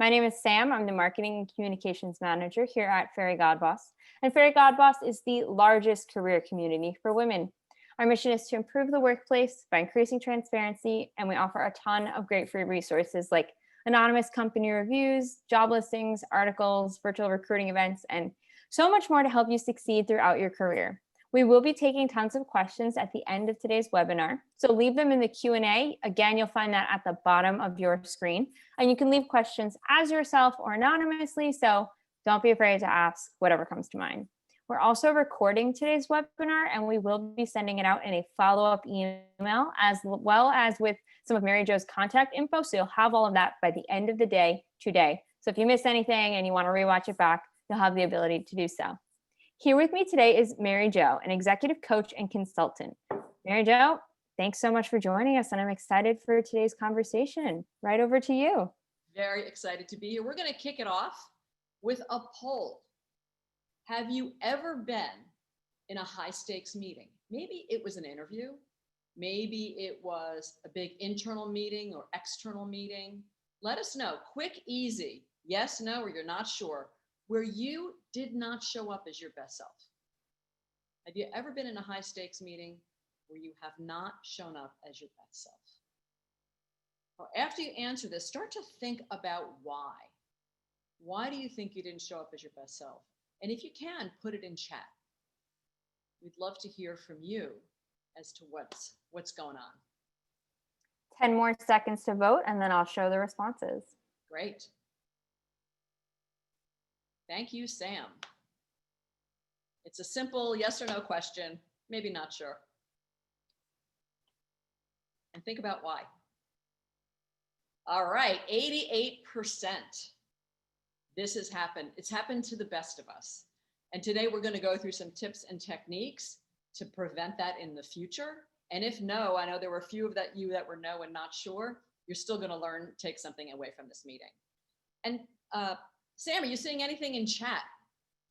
My name is Sam. I'm the Marketing and Communications Manager here at Fairygodboss. And Fairygodboss is the largest career community for women. Our mission is to improve the workplace by increasing transparency, and we offer a ton of great free resources like anonymous company reviews, job listings, articles, virtual recruiting events, and so much more to help you succeed throughout your career. We will be taking tons of questions at the end of today's webinar, so leave them in the Q&A. Again, you'll find that at the bottom of your screen, and you can leave questions as yourself or anonymously, so don't be afraid to ask whatever comes to mind. We're also recording today's webinar, and we will be sending it out in a follow-up email, as well as with some of Mary Jo's contact info, so you'll have all of that by the end of the day today. So if you miss anything and you want to rewatch it back, you'll have the ability to do so. Here with me today is Mary Jo, an executive coach and consultant. Mary Jo, thanks so much for joining us, and I'm excited for today's conversation. Right over to you. Very excited to be here. We're going to kick it off with a poll. Have you ever been in a high stakes meeting? Maybe it was an interview. Maybe it was a big internal meeting or external meeting. Let us know. Quick, easy, yes, no, or you're not sure, where you did not show up as your best self. Have you ever been in a high stakes meeting where you have not shown up as your best self? Well, after you answer this, start to think about why. Why do you think you didn't show up as your best self? And if you can, put it in chat. We'd love to hear from you as to what's going on. 10 more seconds to vote, and then I'll show the responses. Great. Thank you, Sam. It's a simple yes or no question, maybe not sure. And think about why. All right, 88%. This has happened. It's happened to the best of us. And today we're going to go through some tips and techniques to prevent that in the future. And if no, I know there were a few of you that were no and not sure, you're still going to learn, take something away from this meeting. And Sam, are you seeing anything in chat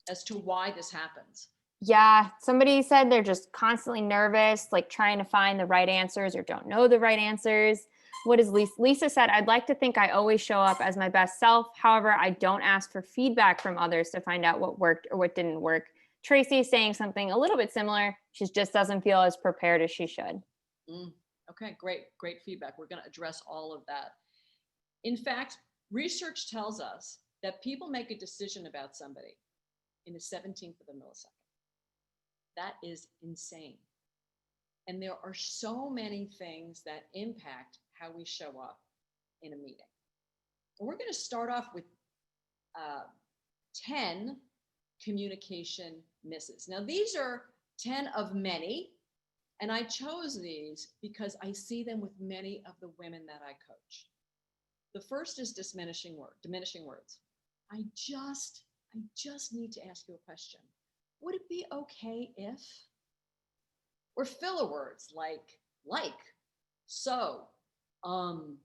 as to why this happens? Yeah, somebody said they're just constantly nervous, like trying to find the right answers or don't know the right answers. What is Lisa? Lisa said, I'd like to think I always show up as my best self. However, I don't ask for feedback from others to find out what worked or what didn't work. Tracy is saying something a little bit similar. She just doesn't feel as prepared as she should. Okay, great feedback. We're going to address all of that. In fact, research tells us that people make a decision about somebody in the 17th of a millisecond. That is insane. And there are so many things that impact how we show up in a meeting. And we're going to start off with 10 communication misses. Now, these are 10 of many, and I chose these because I see them with many of the women that I coach. The first is diminishing words. I just need to ask you a question. Would it be okay if? Or filler words like, so, all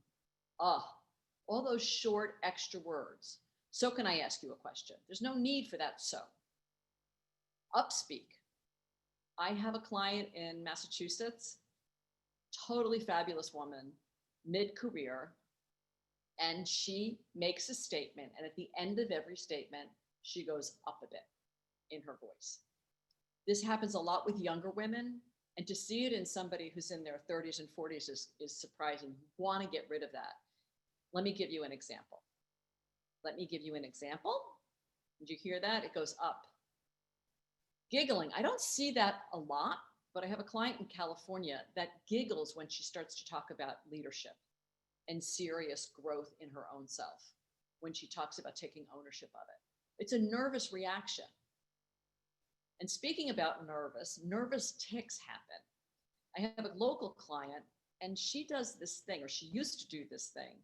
those short extra words. So can I ask you a question? There's no need for that so. Upspeak. I have a client in Massachusetts, totally fabulous woman, mid-career, and she makes a statement, and at the end of every statement, she goes up a bit in her voice. This happens a lot with younger women, and to see it in somebody who's in their 30s and 40s is surprising. You want to get rid of that. Let me give you an example. Did you hear that? It goes up. Giggling. I don't see that a lot, but I have a client in California that giggles when she starts to talk about leadership and serious growth in her own self, when she talks about taking ownership of it. It's a nervous reaction. And speaking about nervous tics happen. I have a local client, and she does this thing, or she used to do this thing,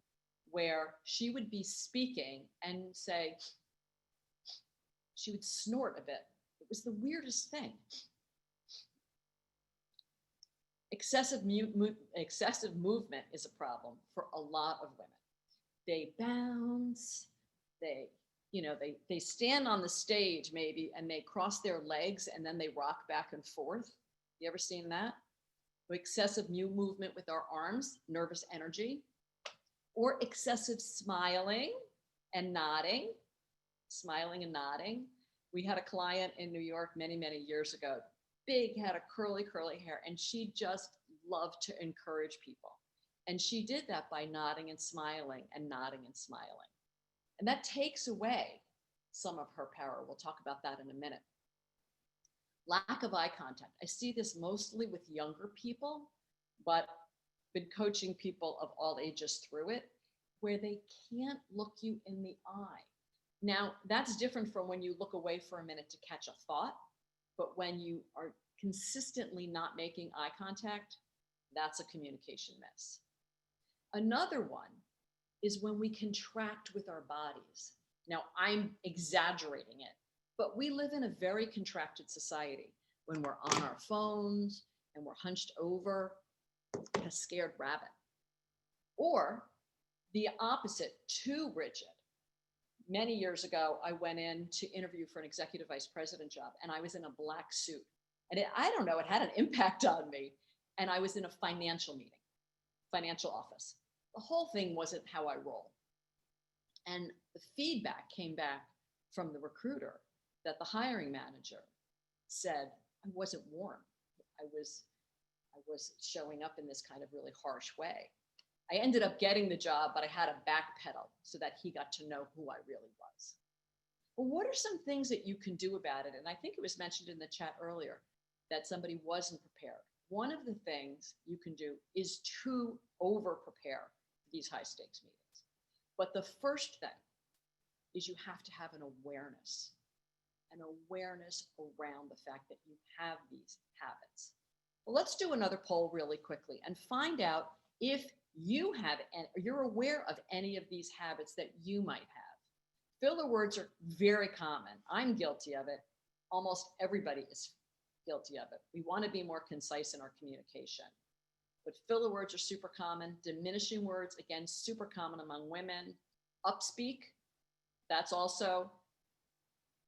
where she would be speaking and say, she would snort a bit. It was the weirdest thing. Excessive movement is a problem for a lot of women. They bounce, they stand on the stage maybe, and they cross their legs and then they rock back and forth. You ever seen that? Excessive movement with our arms, nervous energy, or excessive smiling and nodding, smiling and nodding. We had a client in New York many, many years ago, big, had a curly hair, and she just loved to encourage people. And she did that by nodding and smiling and nodding and smiling. And that takes away some of her power. We'll talk about that in a minute. Lack of eye contact. I see this mostly with younger people, but been coaching people of all ages through it, where they can't look you in the eye. Now, that's different from when you look away for a minute to catch a thought, but when you are consistently not making eye contact, that's a communication miss. Another one is when we contract with our bodies. Now, I'm exaggerating it, but we live in a very contracted society. When we're on our phones and we're hunched over, like a scared rabbit. Or the opposite, too rigid. Many years ago, I went in to interview for an executive vice president job, and I was in a black suit. And I don't know, it had an impact on me. And I was in a financial meeting, financial office. The whole thing wasn't how I roll. And the feedback came back from the recruiter that the hiring manager said I wasn't warm. I was showing up in this kind of really harsh way. I ended up getting the job, but I had to backpedal so that he got to know who I really was. Well, what are some things that you can do about it? And I think it was mentioned in the chat earlier that somebody wasn't prepared. One of the things you can do is to over-prepare for these high-stakes meetings. But the first thing is you have to have an awareness around the fact that you have these habits. Well, let's do another poll really quickly and find out if you have, and you're aware of any of these habits that you might have. Filler words are very common. I'm guilty of it. Almost everybody is guilty of it. We want to be more concise in our communication. But filler words are super common. Diminishing words, again, super common among women. Upspeak, that's also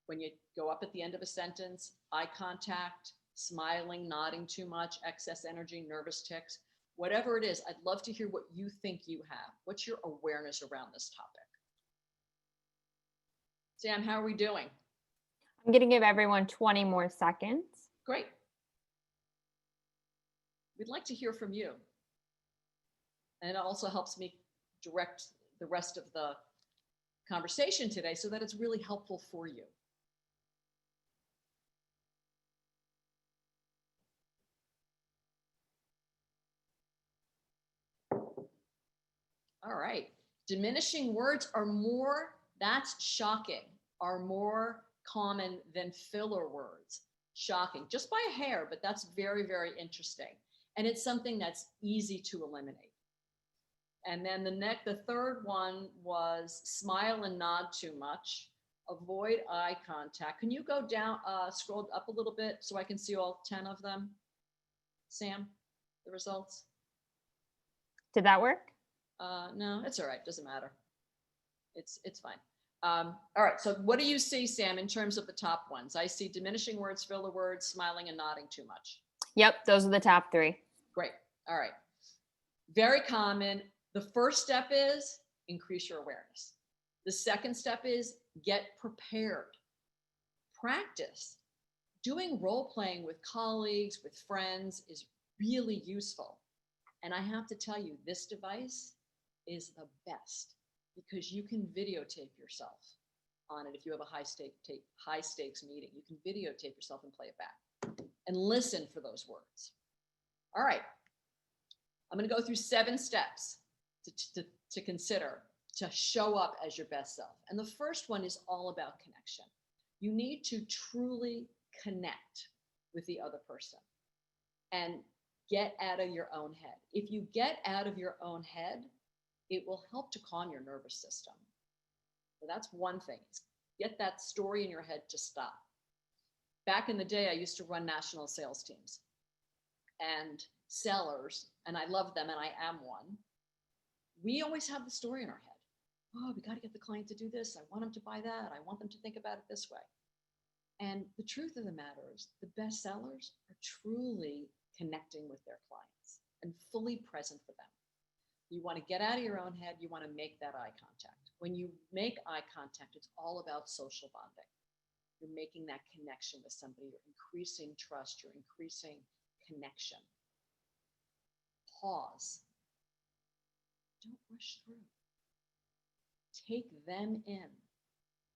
when you go up at the end of a sentence. Eye contact, smiling, nodding too much, excess energy, nervous tics. Whatever it is, I'd love to hear what you think you have. What's your awareness around this topic? Sam, how are we doing? I'm going to give everyone 20 more seconds. Great. We'd like to hear from you. And it also helps me direct the rest of the conversation today so that it's really helpful for you. All right. Diminishing words are more, that's shocking, are more common than filler words. Shocking, just by a hair, but that's very, very interesting. And it's something that's easy to eliminate. And then the third one was smile and nod too much. Avoid eye contact. Can you go down, scroll up a little bit so I can see all 10 of them? Sam, the results? Did that work? No, it's all right. Doesn't matter. It's fine. All right. So what do you see, Sam, in terms of the top ones? I see diminishing words, filler words, smiling and nodding too much. Yep. Those are the top three. Great. All right. Very common. The first step is increase your awareness. The second step is get prepared. Practice. Doing role playing with colleagues, with friends is really useful. And I have to tell you, this device is the best because you can videotape yourself on it. If you have a high stakes meeting, you can videotape yourself and play it back and listen for those words. All right. I'm going to go through 7 steps to consider to show up as your best self. And the first one is all about connection. You need to truly connect with the other person and get out of your own head. If you get out of your own head, it will help to calm your nervous system. So that's one thing. Get that story in your head to stop. Back in the day, I used to run national sales teams and sellers, and I love them, and I am one. We always have the story in our head. Oh, we got to get the client to do this. I want them to buy that. I want them to think about it this way. And the truth of the matter is the best sellers are truly connecting with their clients and fully present for them. You want to get out of your own head. You want to make that eye contact. When you make eye contact, it's all about social bonding. You're making that connection with somebody. You're increasing trust. You're increasing connection. Pause. Don't rush through. Take them in.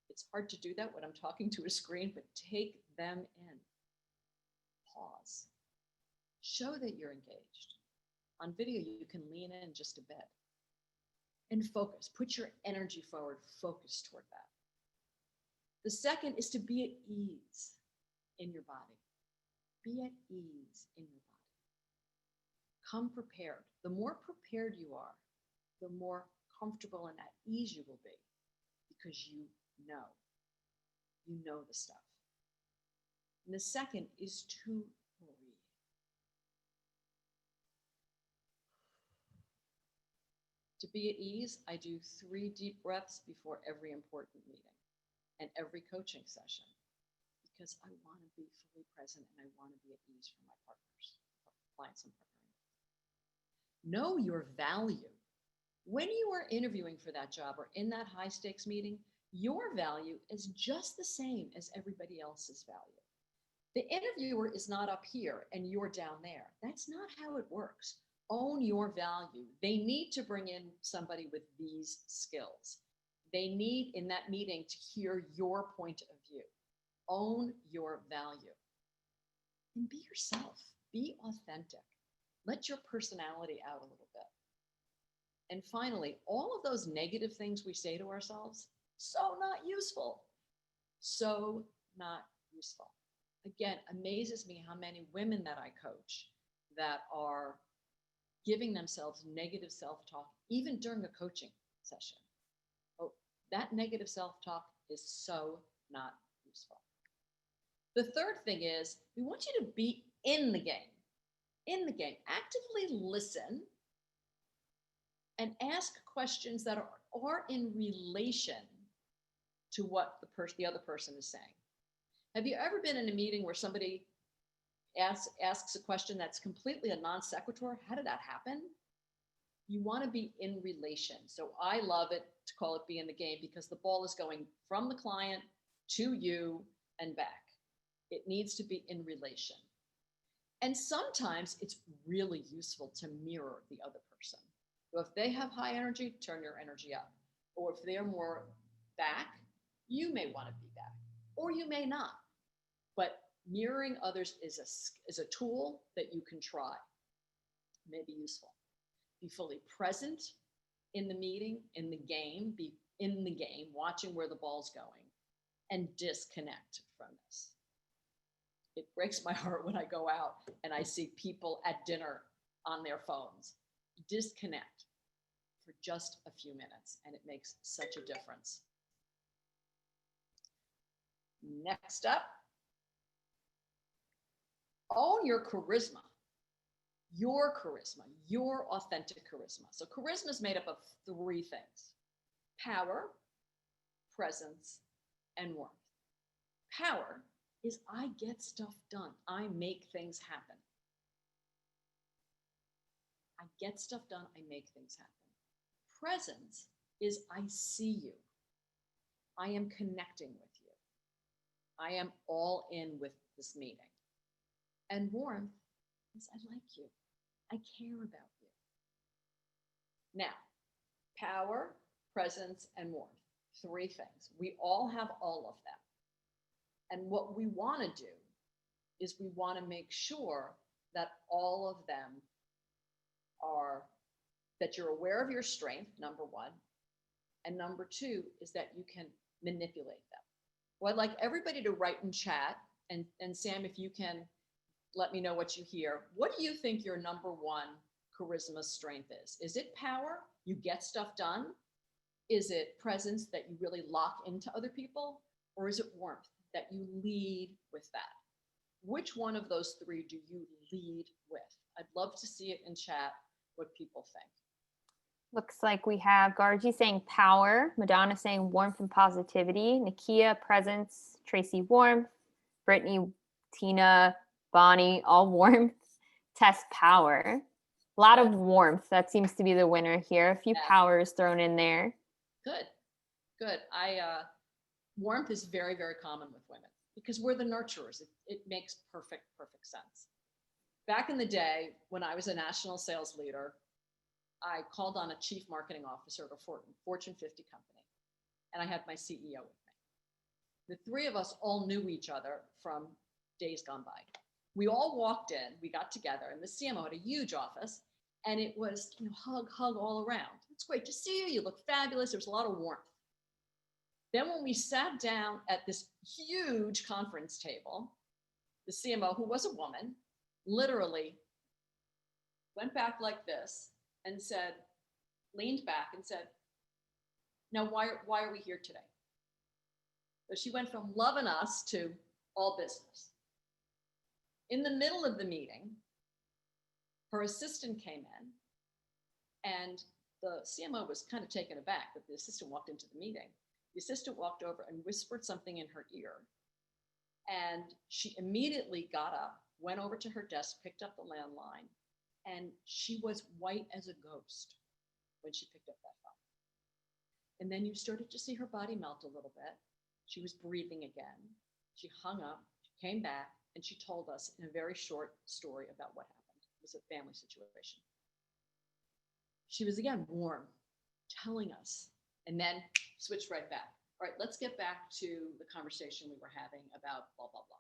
It's hard to do that when I'm talking to a screen, but take them in. Pause. Show that you're engaged. On video, you can lean in just a bit. And focus. Put your energy forward. Focus toward that. The second is to be at ease in your body. Be at ease in your body. Come prepared. The more prepared you are, the more comfortable and at ease you will be, because you know the stuff. And the second is to breathe. To be at ease, I do 3 deep breaths before every important meeting and every coaching session, because I want to be fully present and I want to be at ease for my partners, clients I'm partnering with. Know your value. When you are interviewing for that job or in that high stakes meeting, your value is just the same as everybody else's value. The interviewer is not up here and you're down there. That's not how it works. Own your value. They need to bring in somebody with these skills. They need in that meeting to hear your point of view. Own your value. And be yourself. Be authentic. Let your personality out a little bit. And finally, all of those negative things we say to ourselves, so not useful. So not useful. Again, amazes me how many women that I coach that are giving themselves negative self-talk, even during a coaching session. Oh, that negative self-talk is so not useful. The third thing is, we want you to be in the game. In the game. Actively listen and ask questions that are in relation to what the other person is saying. Have you ever been in a meeting where somebody asks a question that's completely a non sequitur? How did that happen? You want to be in relation. So I love it to call it be in the game, because the ball is going from the client to you and back. It needs to be in relation. And sometimes it's really useful to mirror the other person. So if they have high energy, turn your energy up. Or if they're more back, you may want to be back, or you may not. But mirroring others is a tool that you can try. It may be useful. Be fully present in the meeting, in the game, be in the game, watching where the ball's going, and disconnect from this. It breaks my heart when I go out and I see people at dinner on their phones. Disconnect for just a few minutes, and it makes such a difference. Next up, own your charisma. Your charisma, your authentic charisma. So charisma is made up of 3 things: power, presence, and warmth. Power is I get stuff done. I make things happen. I get stuff done. I make things happen. Presence is I see you. I am connecting with you. I am all in with this meeting. And warmth is I like you. I care about you. Now, power, presence, and warmth. 3 things. We all have all of them. And what we want to do is we want to make sure that all of them are, that you're aware of your strength, number 1. And number 2 is that you can manipulate them. Well, I'd like everybody to write in chat. And Sam, if you can let me know what you hear. What do you think your number 1 charisma strength is? Is it power? You get stuff done? Is it presence, that you really lock into other people? Or is it warmth, that you lead with that? Which one of those 3 do you lead with? I'd love to see it in chat, what people think. Looks like we have Gargi saying power, Madonna saying warmth and positivity, Nakia presence, Tracy warmth, Brittany, Tina, Bonnie, all warmth, Tess power. A lot of warmth. That seems to be the winner here. A few powers thrown in there. Good. Good. Warmth is very, very common with women because we're the nurturers. It makes perfect sense. Back in the day, when I was a national sales leader, I called on a chief marketing officer of a Fortune 50 company, and I had my CEO with me. The three of us all knew each other from days gone by. We all walked in, we got together, and the CMO had a huge office, and it was, hug all around. It's great to see you. You look fabulous. There's a lot of warmth. Then when we sat down at this huge conference table, the CMO, who was a woman, literally went back like this and said, leaned back and said, now why are we here today? So she went from loving us to all business. In the middle of the meeting, her assistant came in and the CMO was kind of taken aback that the assistant walked into the meeting. The assistant walked over and whispered something in her ear. And she immediately got up, went over to her desk, picked up the landline, and she was white as a ghost when she picked up that phone. And then you started to see her body melt a little bit. She was breathing again. She hung up, she came back, and she told us in a very short story about what happened. It was a family situation. She was again warm, telling us, and then switched right back. All right, let's get back to the conversation we were having about blah, blah, blah.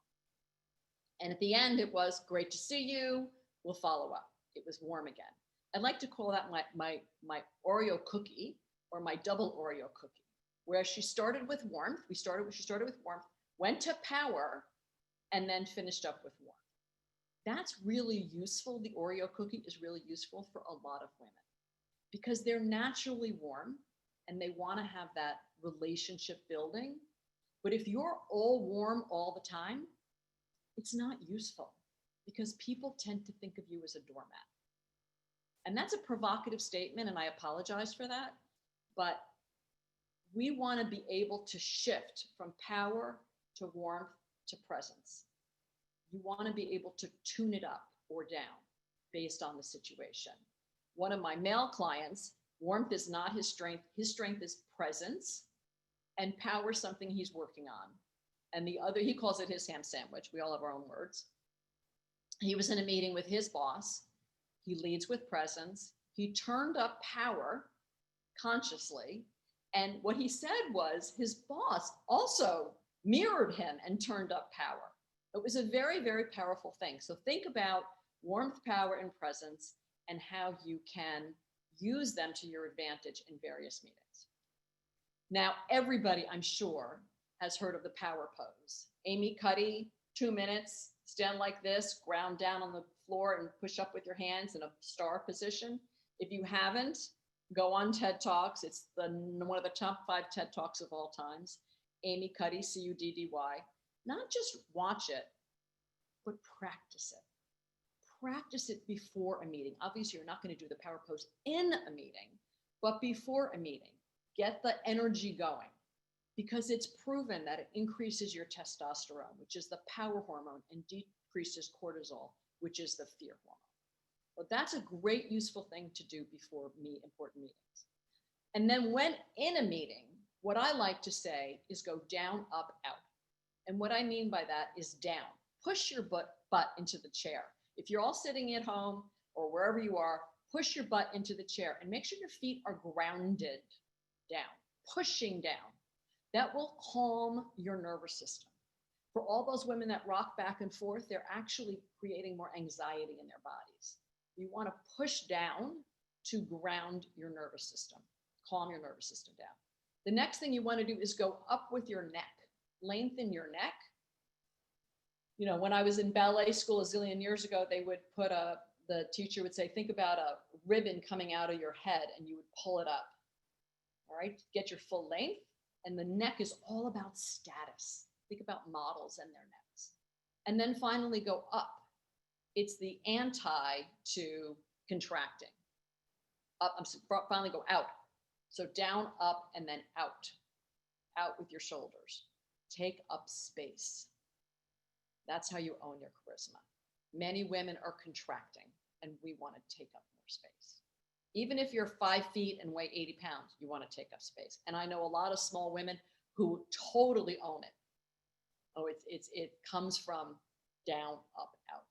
And at the end, it was great to see you. We'll follow up. It was warm again. I'd like to call that my Oreo cookie or my double Oreo cookie, where she started with warmth. She started with warmth, went to power, and then finished up with warmth. That's really useful. The Oreo cookie is really useful for a lot of women because they're naturally warm and they want to have that relationship building. But if you're all warm all the time, it's not useful because people tend to think of you as a doormat. And that's a provocative statement, and I apologize for that. But we want to be able to shift from power to warmth to presence. You want to be able to tune it up or down based on the situation. One of my male clients, warmth is not his strength. His strength is presence, and power is something he's working on. And the other, he calls it his ham sandwich. We all have our own words. He was in a meeting with his boss. He leads with presence. He turned up power consciously. And what he said was his boss also mirrored him and turned up power. It was a very, very powerful thing. So think about warmth, power, and presence and how you can use them to your advantage in various meetings. Now, everybody, I'm sure, has heard of the power pose. Amy Cuddy, 2 minutes, stand like this, ground down on the floor and push up with your hands in a star position. If you haven't, go on TED Talks. It's one of the top 5 TED Talks of all times. Amy Cuddy, C-U-D-D-Y. Not just watch it, but practice it. Practice it before a meeting. Obviously, you're not going to do the power pose in a meeting, but before a meeting, get the energy going because it's proven that it increases your testosterone, which is the power hormone, and decreases cortisol, which is the fear hormone. But that's a great, useful thing to do before important meetings. And then when in a meeting, what I like to say is go down, up, out. And what I mean by that is down. Push your butt into the chair. If you're all sitting at home or wherever you are, push your butt into the chair and make sure your feet are grounded down, pushing down. That will calm your nervous system. For all those women that rock back and forth, they're actually creating more anxiety in their bodies. You want to push down to ground your nervous system, calm your nervous system down. The next thing you want to do is go up with your neck, lengthen your neck. You know, when I was in ballet school a zillion years ago, they would put the teacher would say, think about a ribbon coming out of your head and you would pull it up. All right, get your full length. And the neck is all about status. Think about models and their necks. And then finally go up. It's the anti to contracting. Up, finally go out. So down, up, and then out. Out with your shoulders. Take up space. That's how you own your charisma. Many women are contracting, and we want to take up more space. Even if you're 5 feet and weigh 80 pounds, you want to take up space. And I know a lot of small women who totally own it. Oh, it comes from down, up, out.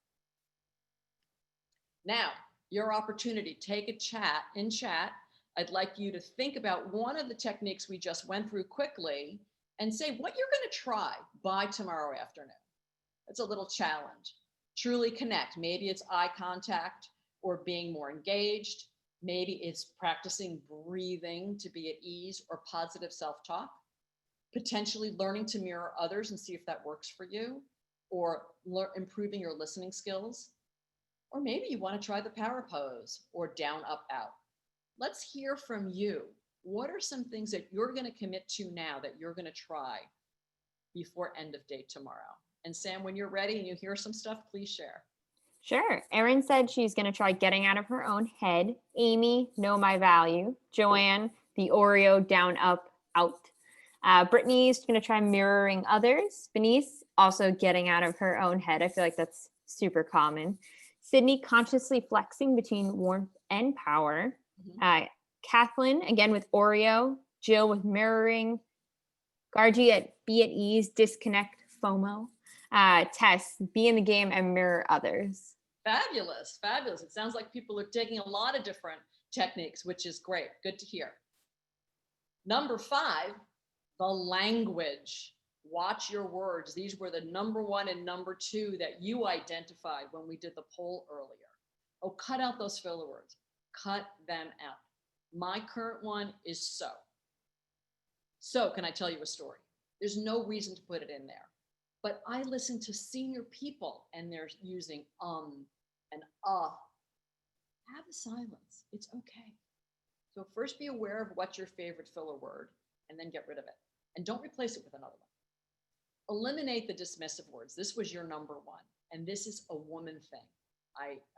Now, your opportunity, take a chat in chat. I'd like you to think about one of the techniques we just went through quickly and say what you're going to try by tomorrow afternoon. It's a little challenge. Truly connect. Maybe it's eye contact or being more engaged. Maybe it's practicing breathing to be at ease or positive self-talk. Potentially learning to mirror others and see if that works for you, or improving your listening skills. Or maybe you want to try the power pose or down, up, out. Let's hear from you. What are some things that you're going to commit to now that you're going to try before end of day tomorrow? And Sam, when you're ready and you hear some stuff, please share. Sure. Erin said she's going to try getting out of her own head. Amy, know my value. Joanne, the Oreo down, up, out. Brittany's going to try mirroring others. Benice, also getting out of her own head. I feel like that's super common. Sydney, consciously flexing between warmth and power. Kathleen, again with Oreo. Jill with mirroring. Gargi at be at ease, disconnect, FOMO. Tess, be in the game and mirror others. Fabulous, fabulous. It sounds like people are taking a lot of different techniques, which is great. Good to hear. Number 5, the language. Watch your words. These were the number 1 and number 2 that you identified when we did the poll earlier. Oh, cut out those filler words. Cut them out. My current one is so. So, can I tell you a story? There's no reason to put it in there. But I listen to senior people and they're using and Have a silence. It's okay. So first be aware of what's your favorite filler word and then get rid of it. And don't replace it with another one. Eliminate the dismissive words. This was your number 1. And this is a woman thing.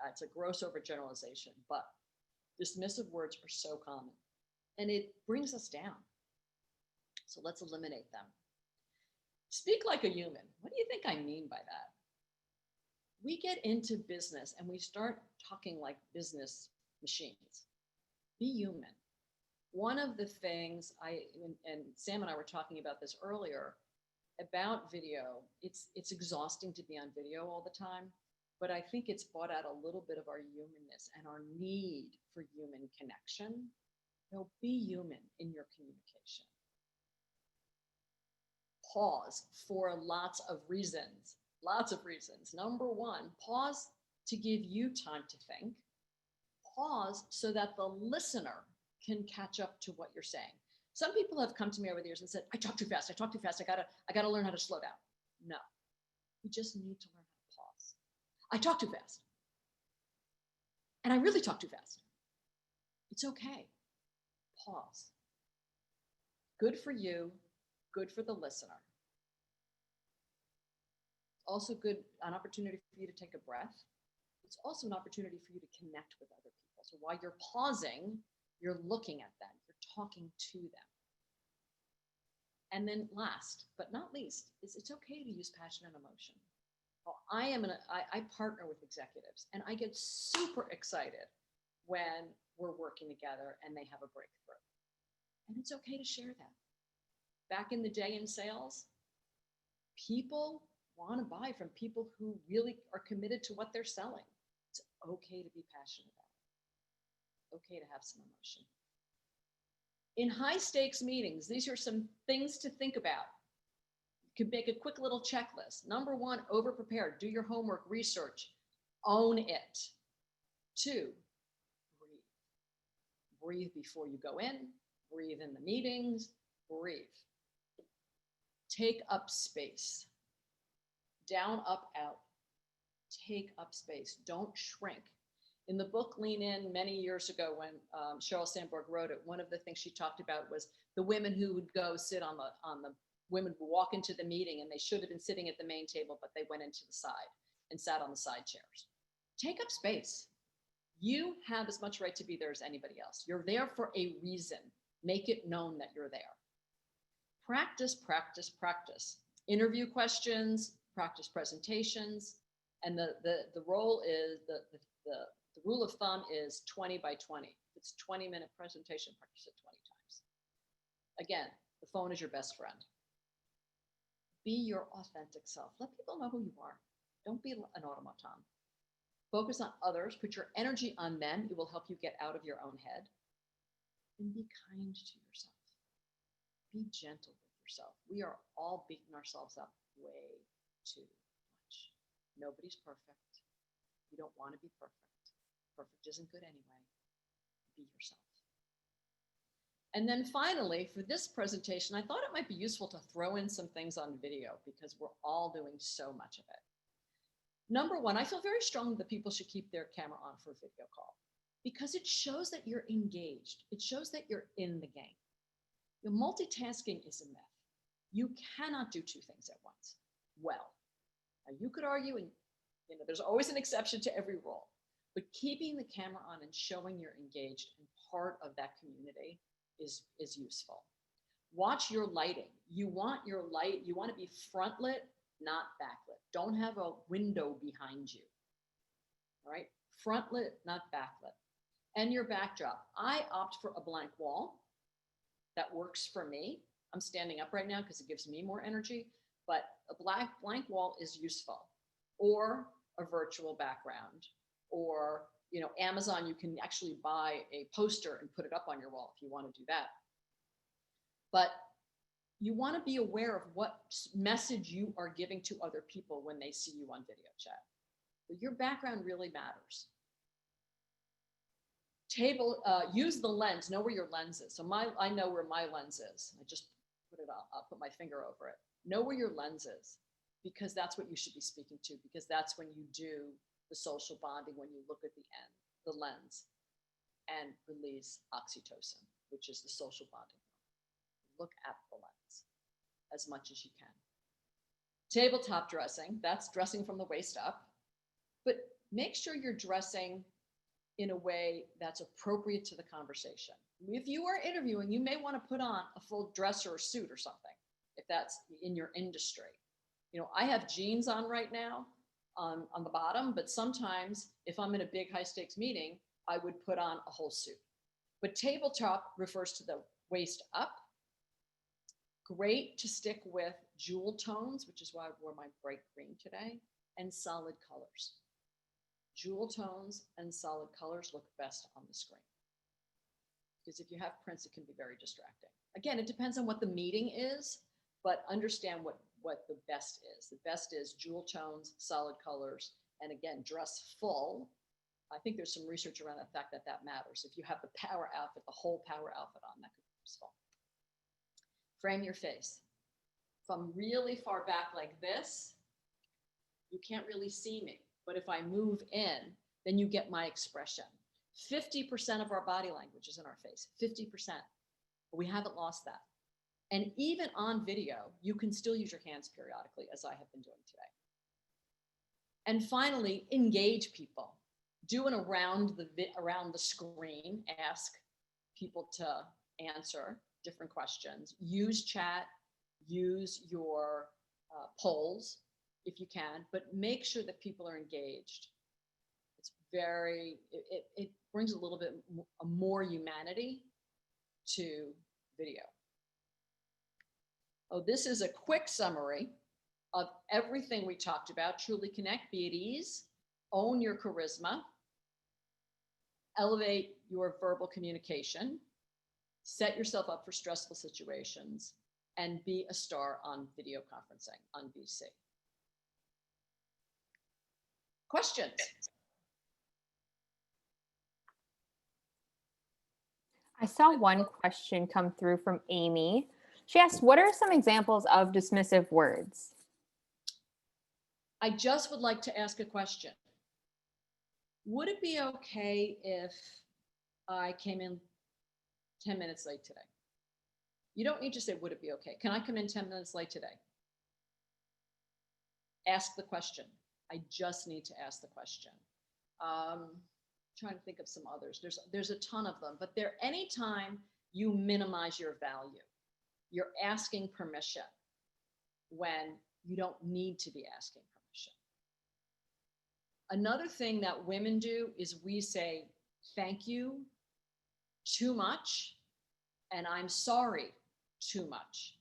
It's a gross overgeneralization, but dismissive words are so common. And it brings us down. So let's eliminate them. Speak like a human. What do you think I mean by that? We get into business and we start talking like business machines. Be human. One of the things and Sam and I were talking about this earlier about video, it's exhausting to be on video all the time, but I think it's brought out a little bit of our humanness and our need for human connection. So be human in your communication. Pause for lots of reasons. Number 1, pause to give you time to think. Pause so that the listener can catch up to what you're saying. Some people have come to me over the years and said, I talk too fast. I gotta learn how to slow down. No, you just need to learn how to pause. I talk too fast. And I really talk too fast. It's okay. Pause. Good for you. Good for the listener. Also an opportunity for you to take a breath. It's also an opportunity for you to connect with other people. So while you're pausing, you're looking at them, you're talking to them. And then last but not least, is it's okay to use passion and emotion. Well, I partner with executives and I get super excited when we're working together and they have a breakthrough. And it's okay to share that. Back in the day in sales, people want to buy from people who really are committed to what they're selling. It's okay to be passionate about it. Okay to have some emotion. In high stakes meetings, these are some things to think about. You can make a quick little checklist. Number 1, over prepare. Do your homework, research, own it. 2, breathe. Breathe before you go in, breathe in the meetings, breathe. Take up space. Down, up, out. Take up space. Don't shrink. In the book Lean In, many years ago when Sheryl Sandberg wrote it, one of the things she talked about was the women who would go sit on the women would walk into the meeting and they should have been sitting at the main table, but they went into the side and sat on the side chairs. Take up space. You have as much right to be there as anybody else. You're there for a reason. Make it known that you're there. Practice, practice, practice. Interview questions, practice presentations, and the rule of thumb is 20 by 20. It's 20-minute presentation, practice it 20 times. Again, the phone is your best friend. Be your authentic self. Let people know who you are. Don't be an automaton. Focus on others. Put your energy on them. It will help you get out of your own head. And be kind to yourself. Be gentle with yourself. We are all beating ourselves up way too much. Nobody's perfect. You don't want to be perfect. Perfect isn't good anyway. Be yourself. And then finally, for this presentation, I thought it might be useful to throw in some things on video because we're all doing so much of it. Number one, I feel very strongly that people should keep their camera on for a video call because it shows that you're engaged. It shows that you're in the game. Multitasking is a myth. You cannot do two things at once. Well, now you could argue, and there's always an exception to every rule, but keeping the camera on and showing you're engaged and part of that community is useful. Watch your lighting. You want to be front lit, not backlit. Don't have a window behind you. All right? Front lit, not backlit. And your backdrop. I opt for a blank wall. That works for me. I'm standing up right now because it gives me more energy, but a blank wall is useful. Or a virtual background. Or Amazon, you can actually buy a poster and put it up on your wall if you want to do that. But you want to be aware of what message you are giving to other people when they see you on video chat. But your background really matters. Use the lens, know where your lens is. So I know where my lens is. I just put it on, I'll put my finger over it. Know where your lens is because that's what you should be speaking to because that's when you do the social bonding, when you look at the lens and release oxytocin, which is the social bonding. Look at the lens as much as you can. Tabletop dressing, that's dressing from the waist up, but make sure you're dressing in a way that's appropriate to the conversation. If you are interviewing, you may want to put on a full dress or a suit or something, if that's in your industry. I have jeans on right now on the bottom, but sometimes if I'm in a big high stakes meeting, I would put on a whole suit. But tabletop refers to the waist up. Great to stick with jewel tones, which is why I wore my bright green today, and solid colors. Jewel tones and solid colors look best on the screen. Because if you have prints, it can be very distracting. Again, it depends on what the meeting is, but understand what the best is. The best is jewel tones, solid colors, and again, dress full. I think there's some research around the fact that matters. If you have the power outfit, the whole power outfit on, that could be useful. Frame your face. If I'm really far back like this, you can't really see me. But if I move in, then you get my expression. 50% of our body language is in our face, 50%. But we haven't lost that. And even on video, you can still use your hands periodically, as I have been doing today. And finally, engage people. Do an around the screen, ask people to answer different questions. Use chat, use your polls if you can, but make sure that people are engaged. It brings a little bit more humanity to video. Oh, this is a quick summary of everything we talked about. Truly connect, be at ease, own your charisma, elevate your verbal communication, set yourself up for stressful situations, and be a star on video conferencing on VC. Questions? I saw one question come through from Amy. She asked, what are some examples of dismissive words? I just would like to ask a question. Would it be okay if I came in 10 minutes late today? You don't need to say, would it be okay? Can I come in 10 minutes late today? Ask the question. I just need to ask the question. Trying to think of some others. There's a ton of them, but anytime you minimize your value, you're asking permission when you don't need to be asking permission. Another thing that women do is we say thank you too much, and I'm sorry too much.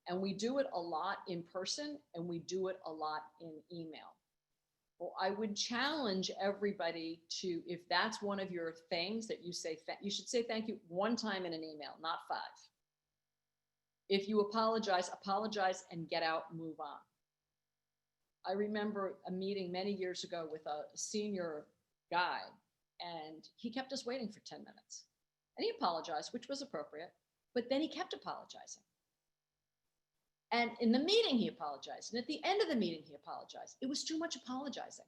And we do it a lot in person, and we do it a lot in email. Well, I would challenge everybody to, if that's one of your things that you say, you should say thank you one time in an email, not 5. If you apologize and get out, move on. I remember a meeting many years ago with a senior guy, and he kept us waiting for 10 minutes. And he apologized, which was appropriate, but then he kept apologizing. And in the meeting, he apologized. And at the end of the meeting, he apologized. It was too much apologizing.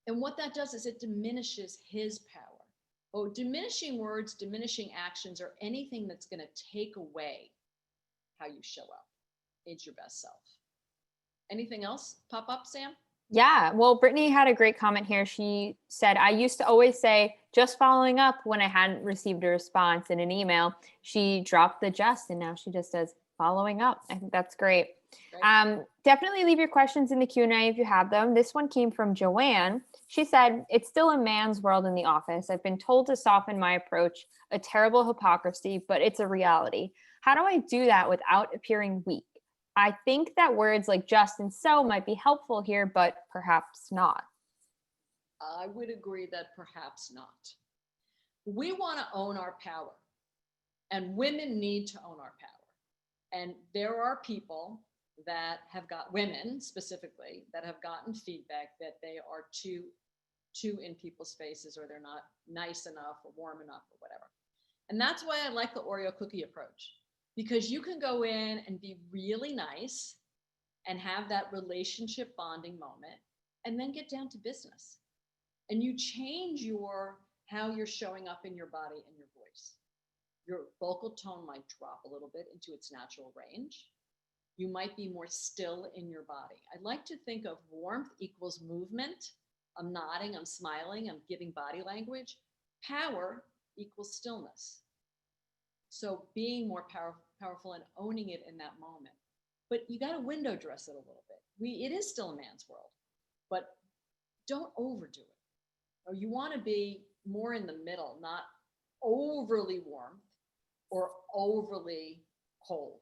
And what that does is it diminishes his power. Oh, diminishing words, diminishing actions, or anything that's going to take away how you show up is your best self. Anything else pop up, Sam? Yeah, well, Brittany had a great comment here. She said, I used to always say, just following up when I hadn't received a response in an email. She dropped the just, and now she just says, following up. I think that's great. Definitely leave your questions in the Q&A if you have them. This one came from Joanne. She said, it's still a man's world in the office. I've been told to soften my approach, a terrible hypocrisy, but it's a reality. How do I do that without appearing weak? I think that words like just and so might be helpful here, but perhaps not. I would agree that perhaps not. We want to own our power, and women need to own our power. And there are people that have got, women specifically, that have gotten feedback that they are too in people's faces, or they're not nice enough or warm enough or whatever. And that's why I like the Oreo cookie approach, because you can go in and be really nice and have that relationship bonding moment, and then get down to business. And you change how you're showing up in your body and your voice. Your vocal tone might drop a little bit into its natural range. You might be more still in your body. I like to think of warmth equals movement. I'm nodding, I'm smiling, I'm giving body language. Power equals stillness. So being more powerful and owning it in that moment. But you got to window dress it a little bit. It is still a man's world, but don't overdo it. Or you want to be more in the middle, not overly warm or overly cold.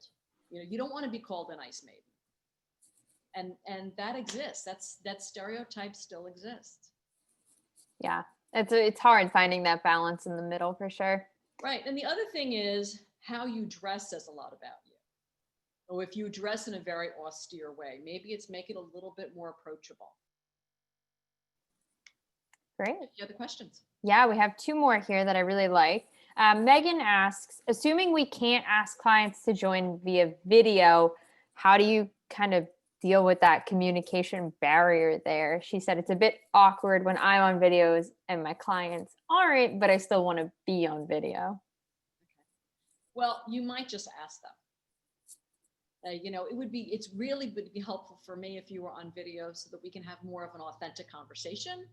You don't want to be called an ice maiden. And that exists. That stereotype still exists. Yeah, it's hard finding that balance in the middle for sure. Right. And the other thing is how you dress says a lot about you. Or if you dress in a very austere way, maybe it's make it a little bit more approachable. Great. Any other questions? Yeah, we have 2 more here that I really like. Megan asks, assuming we can't ask clients to join via video, how do you kind of deal with that communication barrier there? She said, it's a bit awkward when I'm on videos and my clients aren't, but I still want to be on video. Okay. Well, you might just ask them. It's really would be helpful for me if you were on video so that we can have more of an authentic conversation.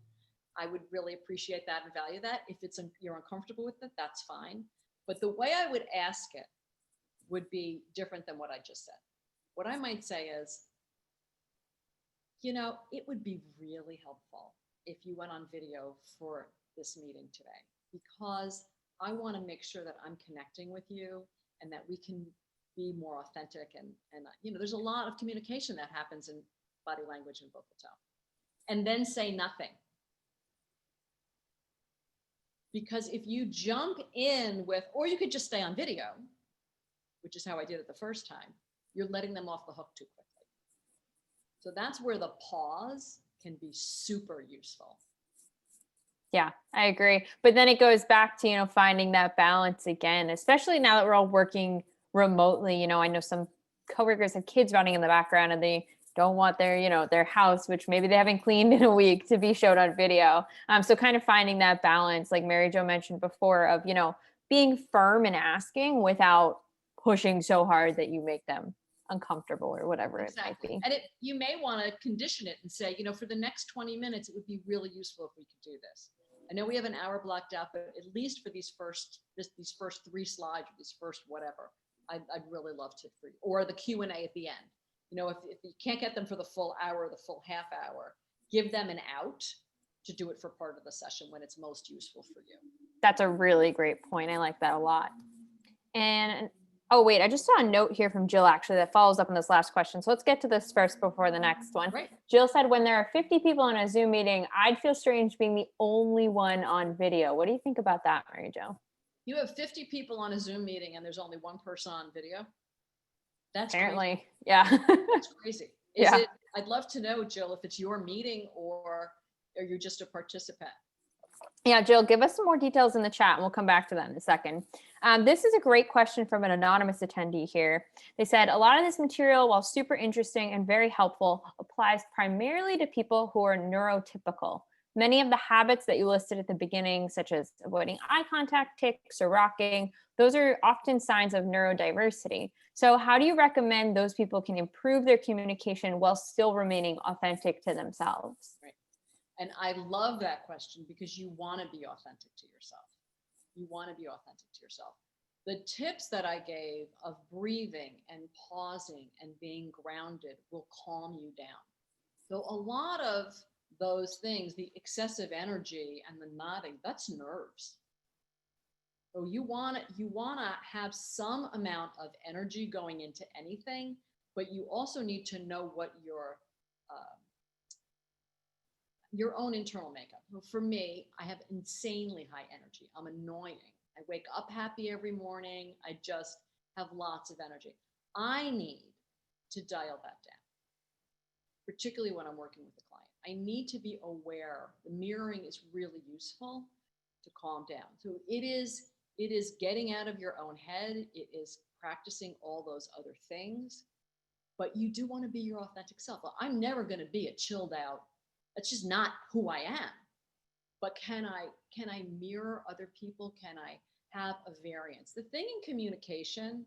I would really appreciate that and value that. If you're uncomfortable with it, that's fine. But the way I would ask it would be different than what I just said. What I might say is, it would be really helpful if you went on video for this meeting today, because I want to make sure that I'm connecting with you and that we can be more authentic. And there's a lot of communication that happens in body language and vocal tone. And then say nothing. Because if you jump in with, or you could just stay on video, which is how I did it the first time, you're letting them off the hook too quickly. So that's where the pause can be super useful. Yeah, I agree. But then it goes back to, finding that balance again, especially now that we're all working remotely. I know some coworkers have kids running in the background and they don't want their house, which maybe they haven't cleaned in a week, to be showed on video. So kind of finding that balance, like Mary Jo mentioned before, of, being firm and asking without pushing so hard that you make them uncomfortable or whatever Exactly. It might be. And you may want to condition it and say, for the next 20 minutes, it would be really useful if we could do this. I know we have an hour blocked out, but at least for these first 3 slides, or these first whatever, I'd really love to, or the Q&A at the end. If you can't get them for the full hour or the full half hour, give them an out to do it for part of the session when it's most useful for you. That's a really great point. I like that a lot. And oh, wait, I just saw a note here from Jill actually that follows up on this last question. So let's get to this first before the next one. Right. Jill said, when there are 50 people in a Zoom meeting, I'd feel strange being the only one on video. What do you think about that, Mary Jo? You have 50 people on a Zoom meeting and there's only one person on video. That's Apparently, crazy. yeah. That's crazy. I'd love to know, Jill, if it's your meeting or are you just a participant? Yeah, Jill, give us some more details in the chat and we'll come back to that in a second. This is a great question from an anonymous attendee here. They said, a lot of this material, while super interesting and very helpful, applies primarily to people who are neurotypical. Many of the habits that you listed at the beginning, such as avoiding eye contact, tics, or rocking, those are often signs of neurodiversity. So how do you recommend those people can improve their communication while still remaining authentic to themselves? Right. And I love that question because you want to be authentic to yourself. You want to be authentic to yourself. The tips that I gave of breathing and pausing and being grounded will calm you down. So a lot of those things, the excessive energy and the nodding, that's nerves. So you want to have some amount of energy going into anything, but you also need to know what your own internal makeup. For me, I have insanely high energy. I'm annoying. I wake up happy every morning. I just have lots of energy. I need to dial that down, particularly when I'm working with a client. I need to be aware. The mirroring is really useful to calm down. So it is getting out of your own head. It is practicing all those other things, but you do want to be your authentic self. Well, I'm never going to be a chilled out. That's just not who I am. But can I mirror other people? Can I have a variance? The thing in communication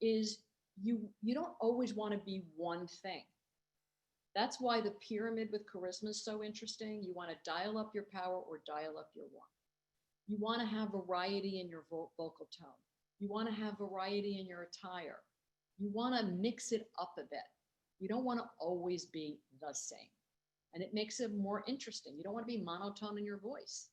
is you don't always want to be one thing. That's why the pyramid with charisma is so interesting. You want to dial up your power or dial up your warmth. You want to have variety in your vocal tone. You want to have variety in your attire. You want to mix it up a bit. You don't want to always be the same. And it makes it more interesting. You don't want to be monotone in your voice.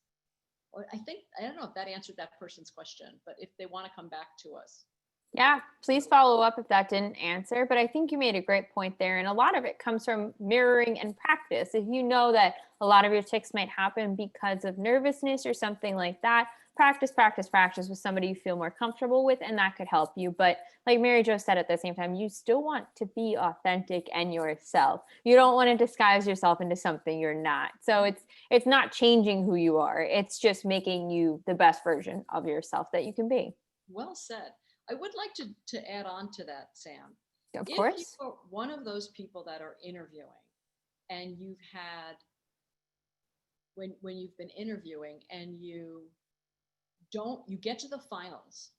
I don't know if that answered that person's question, but if they want to come back to us. Yeah, please follow up if that didn't answer. But I think you made a great point there. And a lot of it comes from mirroring and practice. If you know that a lot of your tics might happen because of nervousness or something like that, practice with somebody you feel more comfortable with, and that could help you. But like Mary Jo said, at the same time, you still want to be authentic and yourself. You don't want to disguise yourself into something you're not. So it's not changing who you are. It's just making you the best version of yourself that you can be. Well said. I would like to add on to that, Sam. Of course. If you are one of those people that are interviewing and you've had, when you've been interviewing and you get to the finals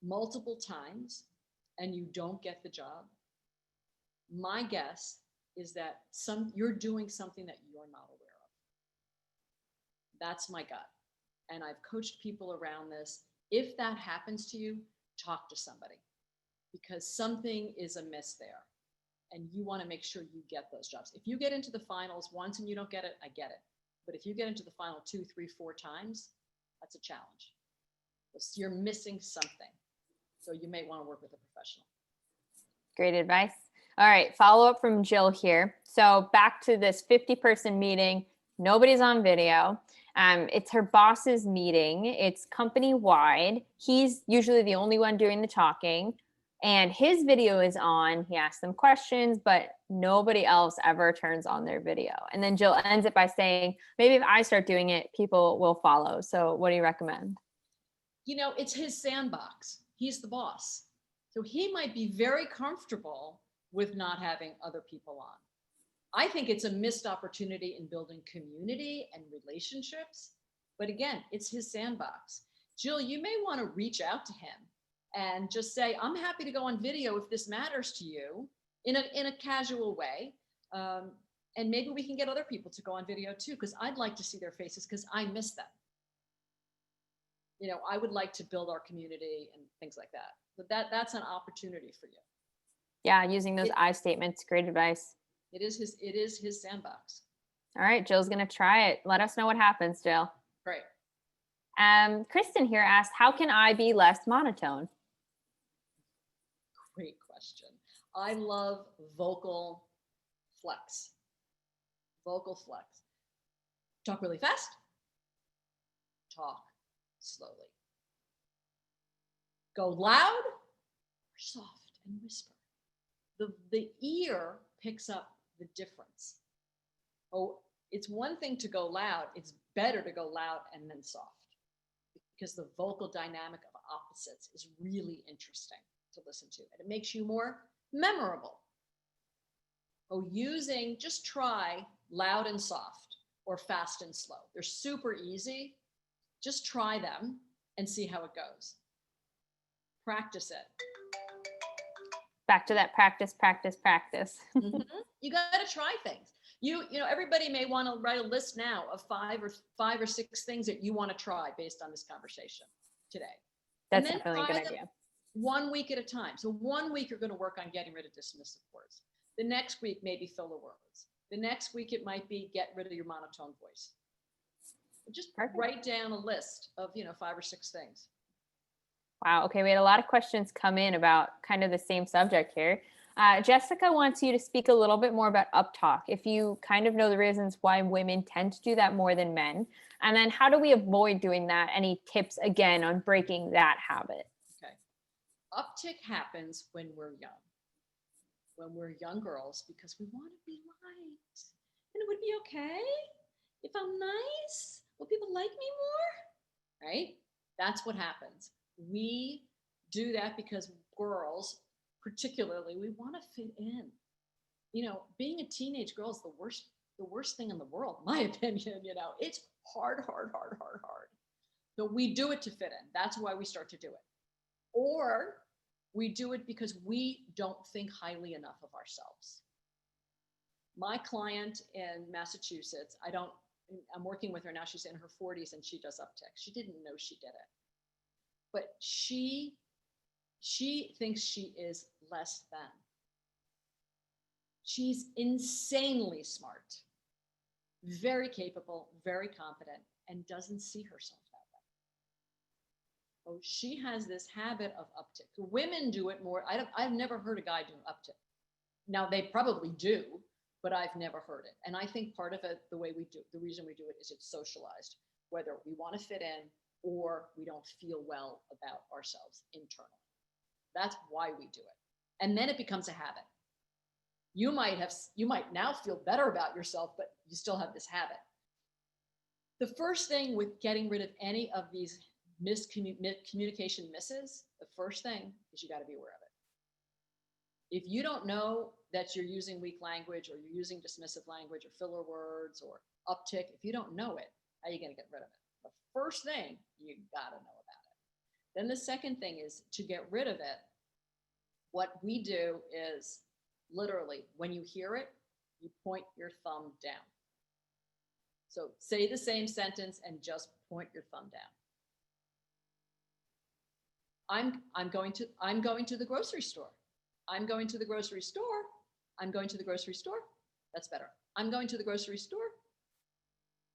multiple times and you don't get the job, my guess is that you're doing something that you're not aware of. That's my gut. And I've coached people around this. If that happens to you, talk to somebody because something is amiss there and you want to make sure you get those jobs. If you get into the finals once and you don't get it, I get it. But if you get into the final 2, 3, 4 times, that's a challenge. You're missing something. So you may want to work with a professional. Great advice. All right, follow up from Jill here. So back to this 50-person meeting. Nobody's on video. It's her boss's meeting. It's company-wide. He's usually the only one doing the talking. And his video is on. He asks them questions, but nobody else ever turns on their video. And then Jill ends it by saying, maybe if I start doing it, people will follow. So what do you recommend? It's his sandbox. He's the boss. So he might be very comfortable with not having other people on. I think it's a missed opportunity in building community and relationships. But again, it's his sandbox. Jill, you may want to reach out to him and just say, I'm happy to go on video if this matters to you in a casual way. And maybe we can get other people to go on video too, because I'd like to see their faces because I miss them. I would like to build our community and things like that. But that's an opportunity for you. Yeah, using those I statements, great advice. It is his sandbox. All right, Jill's going to try it. Let us know what happens, Jill. Great. Kristen here asked, how can I be less monotone? Great question. I love vocal flex. Vocal flex. Talk really fast. Talk slowly. Go loud or soft and whisper. The ear picks up the difference. Oh, it's one thing to go loud. It's better to go loud and then soft, because the vocal dynamic of opposites is really interesting to listen to, and it makes you more memorable. Oh, just try loud and soft or fast and slow. They're super easy. Just try them and see how it goes. Practice it. Back to that practice, practice, practice. Mm-hmm. You got to try things. You know, everybody may want to write a list now of five or six things that you want to try based on this conversation today. That's definitely a good idea. 1 week at a time. So 1 week you're going to work on getting rid of dismissive words. The next week, maybe filler words. The next week, it might be get rid of your monotone voice. Just write down a list of, 5 or 6 things. Wow. Okay. We had a lot of questions come in about kind of the same subject here. Jessica wants you to speak a little bit more about uptalk, if you kind of know the reasons why women tend to do that more than men. And then how do we avoid doing that? Any tips, again, on breaking that habit? Okay. Uptick happens when we're young. When we're young girls, because we want to be liked. And it would be okay if I'm nice. Will people like me more? Right? That's what happens. We do that because girls, particularly, we want to fit in. Being a teenage girl is the worst thing in the world, in my opinion. It's hard. But we do it to fit in. That's why we start to do it. Or we do it because we don't think highly enough of ourselves. My client in Massachusetts, I'm working with her now. She's in her 40s and she does uptick. She didn't know she did it. But she thinks she is less than. She's insanely smart, very capable, very confident, and doesn't see herself that way. Oh, she has this habit of uptick. Women do it more. I've never heard a guy do an uptick. Now, they probably do, but I've never heard it. And I think part of it, the reason we do it is it's socialized, whether we want to fit in or we don't feel well about ourselves internally. That's why we do it. And then it becomes a habit. You might now feel better about yourself, but you still have this habit. The first thing with getting rid of any of these communication misses, the first thing is you got to be aware of it. If you don't know that you're using weak language, or you're using dismissive language, or filler words, or uptick, if you don't know it, how are you going to get rid of it? The first thing, you got to know about it. Then the second thing is to get rid of it. What we do is literally, when you hear it, you point your thumb down. So say the same sentence and just point your thumb down. I'm going to the grocery store. I'm going to the grocery store. I'm going to the grocery store. That's better. I'm going to the grocery store.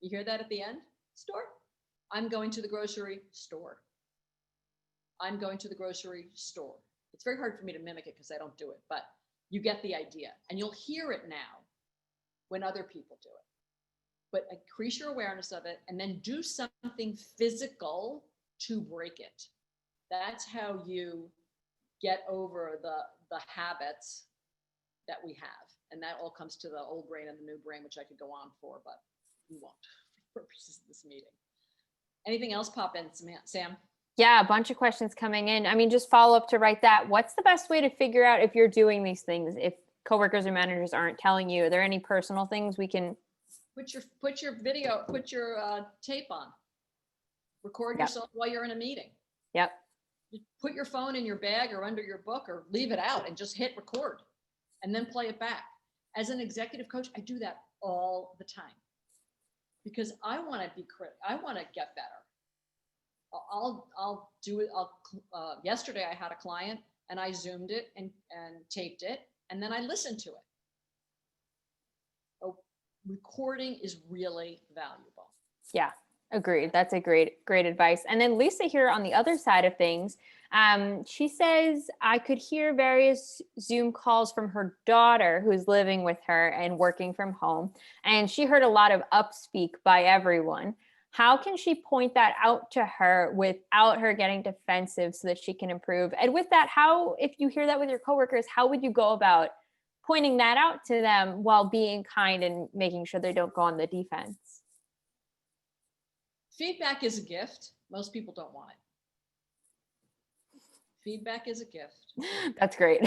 You hear that at the end? Store. I'm going to the grocery store. I'm going to the grocery store. It's very hard for me to mimic it because I don't do it, but you get the idea. And you'll hear it now when other people do it. But increase your awareness of it, and then do something physical to break it. That's how you get over the habits that we have. And that all comes to the old brain and the new brain, which I could go on for, but we won't for purposes of this meeting. Anything else pop in, Sam? Yeah, a bunch of questions coming in. I mean, just follow up to write that. What's the best way to figure out if you're doing these things? If coworkers or managers aren't telling you, are there any personal things we can put your video, put your tape on, record yourself while you're in a meeting. Yep. Just put your phone in your bag or under your book, or leave it out and just hit record and then play it back. As an executive coach, I do that all the time because I want to I want to get better. I'll do it. Yesterday I had a client and I Zoomed it and taped it, and then I listened to it. recording is really valuable. Yeah, agreed. That's a great advice. And then Lisa here on the other side of things, she says, I could hear various Zoom calls from her daughter who's living with her and working from home. And she heard a lot of upspeak by everyone. How can she point that out to her without her getting defensive so that she can improve? And with that, how, if you hear that with your coworkers, how would you go about pointing that out to them while being kind and making sure they don't go on the defense? Feedback is a gift. Most people don't want it. Feedback is a gift. That's great.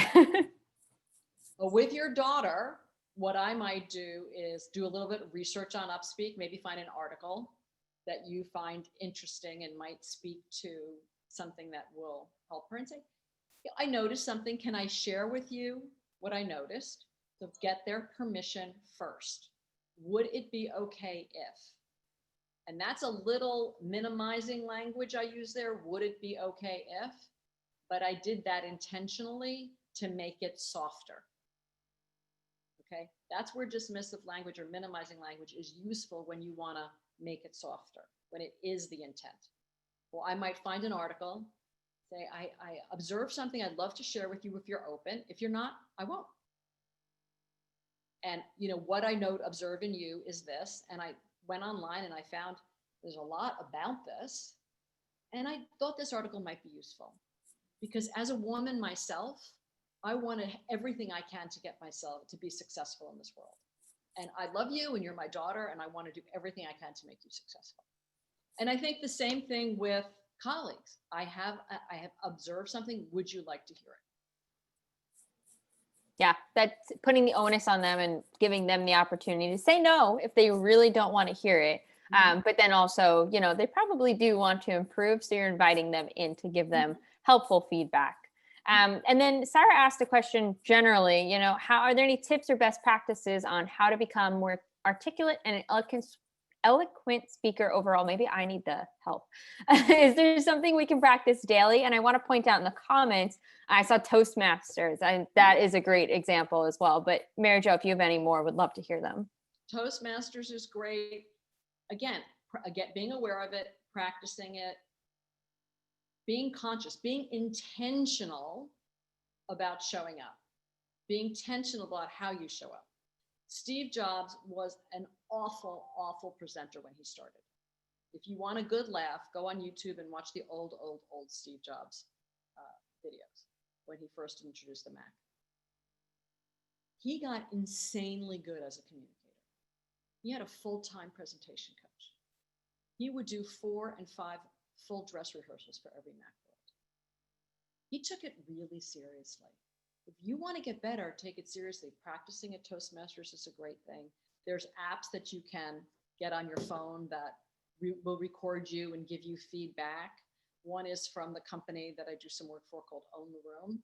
But with your daughter, what I might do is do a little bit of research on Upspeak, maybe find an article that you find interesting and might speak to something that will help her and say, I noticed something. Can I share with you what I noticed? So get their permission first. Would it be okay if? And that's a little minimizing language I use there. Would it be okay if? But I did that intentionally to make it softer. Okay, that's where dismissive language or minimizing language is useful when you want to make it softer, when it is the intent. Well, I might find an article, say, I observed something I'd love to share with you if you're open. If you're not, I won't. And what I observe in you is this. And I went online and I found there's a lot about this. And I thought this article might be useful because as a woman myself, I wanted everything I can to get myself to be successful in this world. And I love you and you're my daughter and I want to do everything I can to make you successful. And I think the same thing with colleagues. I have observed something. Would you like to hear it? Yeah, that's putting the onus on them and giving them the opportunity to say no if they really don't want to hear it. But then also, they probably do want to improve. So you're inviting them in to give them helpful feedback. And then Sarah asked a question generally, how are there any tips or best practices on how to become more articulate and an eloquent speaker overall? Maybe I need the help. Is there something we can practice daily? And I want to point out in the comments, I saw Toastmasters, and that is a great example as well. But Mary Jo, if you have any more, would love to hear them. Toastmasters is great. Again, being aware of it, practicing it, being conscious, being intentional about showing up, being intentional about how you show up. Steve Jobs was an awful, awful presenter when he started. If you want a good laugh, go on YouTube and watch the old Steve Jobs videos when he first introduced the Mac. He got insanely good as a communicator. He had a full-time presentation coach. He would do 4 and 5 full dress rehearsals for every Macworld. He took it really seriously. If you want to get better, take it seriously. Practicing at Toastmasters is a great thing. There's apps that you can get on your phone that will record you and give you feedback. One is from the company that I do some work for called Own the Room.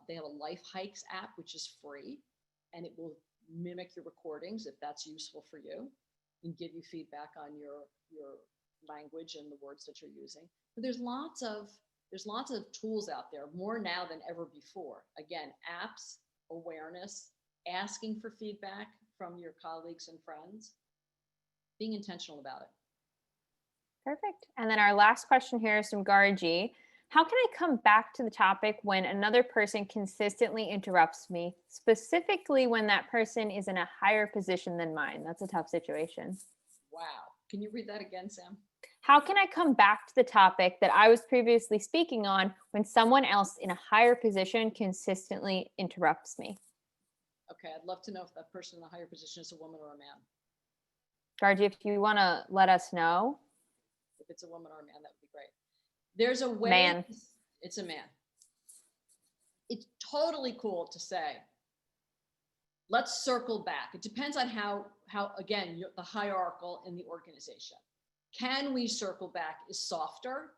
They have a Life Hikes app, which is free, and it will mimic your recordings if that's useful for you and give you feedback on your language and the words that you're using. But there's lots of tools out there, more now than ever before. Again, apps, awareness, asking for feedback from your colleagues and friends, being intentional about it. Perfect. And then our last question here is from Garji. How can I come back to the topic when another person consistently interrupts me, specifically when that person is in a higher position than mine? That's a tough situation. Wow. Can you read that again, Sam? How can I come back to the topic that I was previously speaking on when someone else in a higher position consistently interrupts me? Okay, I'd love to know if that person in a higher position is a woman or a man. Garji, if you want to let us know. If it's a woman or a man, that would be great. There's a way. Man. It's a man. It's totally cool to say, let's circle back. It depends on how again, the hierarchical in the organization. Can we circle back is softer.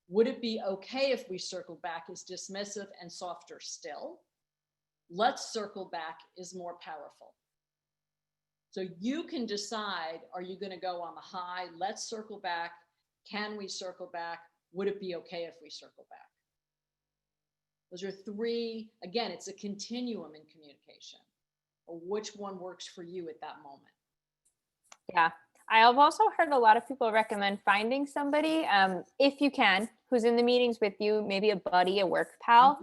Would it be okay if we circle back is dismissive and softer still? Let's circle back is more powerful. So you can decide, are you going to go on the high? Let's circle back. Can we circle back? Would it be okay if we circle back? Those are 3, again, it's a continuum in communication. or which one works for you at that moment. Yeah. I've also heard a lot of people recommend finding somebody, if you can, who's in the meetings with you, maybe a buddy, a work pal,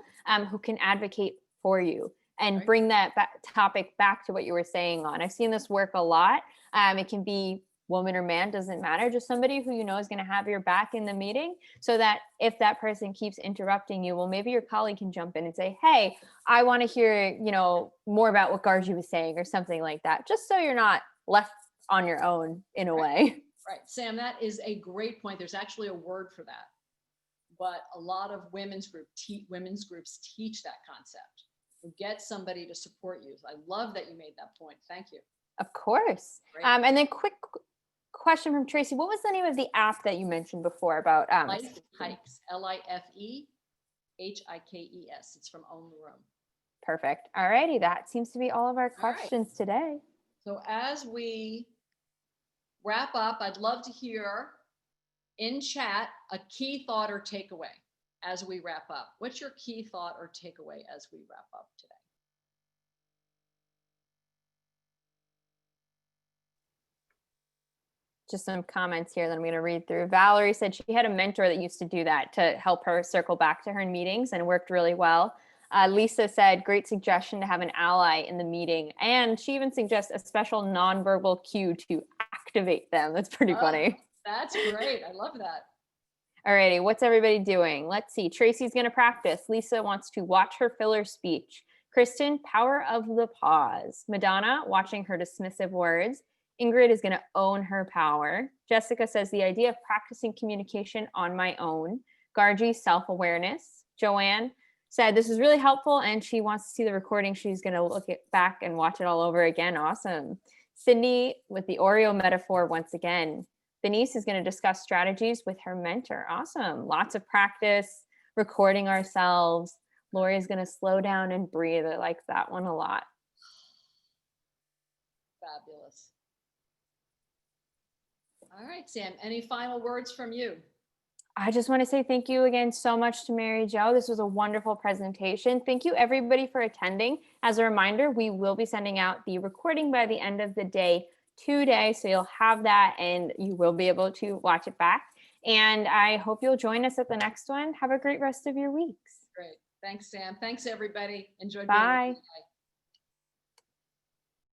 who can advocate for you and Right. bring that topic back to what you were saying on. I've seen this work a lot. It can be woman or man, doesn't matter, just somebody who you know is going to have your back in the meeting, so that if that person keeps interrupting you, well, maybe your colleague can jump in and say, hey, I want to hear, more about what Gargi was saying or something like that, just so you're not left on your own in a way. Right. Sam, that is a great point. There's actually a word for that, but a lot of women's groups teach that concept. You get somebody to support you. I love that you made that point. Thank you. Of course. And then quick question from Tracy. What was the name of the app that you mentioned before about Life Hikes, LIFEHIKES. It's from Own the Room. Perfect. All righty. That seems to be all of our questions today. So as we wrap up, I'd love to hear in chat a key thought or takeaway as we wrap up. What's your key thought or takeaway as we wrap up today? Just some comments here that I'm going to read through. Valerie said she had a mentor that used to do that to help her circle back to her in meetings, and worked really well. Lisa said, great suggestion to have an ally in the meeting. And she even suggests a special nonverbal cue to activate them. That's pretty funny. That's great. I love that. All righty. What's everybody doing? Let's see. Tracy's going to practice. Lisa wants to watch her filler speech. Kristen, power of the pause. Madonna, watching her dismissive words. Ingrid is going to own her power. Jessica says the idea of practicing communication on my own. Gargi, self-awareness. Joanne said this is really helpful and she wants to see the recording. She's going to look it back and watch it all over again. Awesome. Cindy with the Oreo metaphor once again. Denise is going to discuss strategies with her mentor. Awesome. Lots of practice, recording ourselves. Lori is going to slow down and breathe. I like that one a lot. Fabulous. All right, Sam, any final words from you? I just want to say thank you again so much to Mary Jo. This was a wonderful presentation. Thank you everybody for attending. As a reminder, we will be sending out the recording by the end of the day today, so you'll have that and you will be able to watch it back. And I hope you'll join us at the next one. Have a great rest of your weeks. Great. Thanks, Sam. Thanks, everybody. Enjoy being Bye. with you today.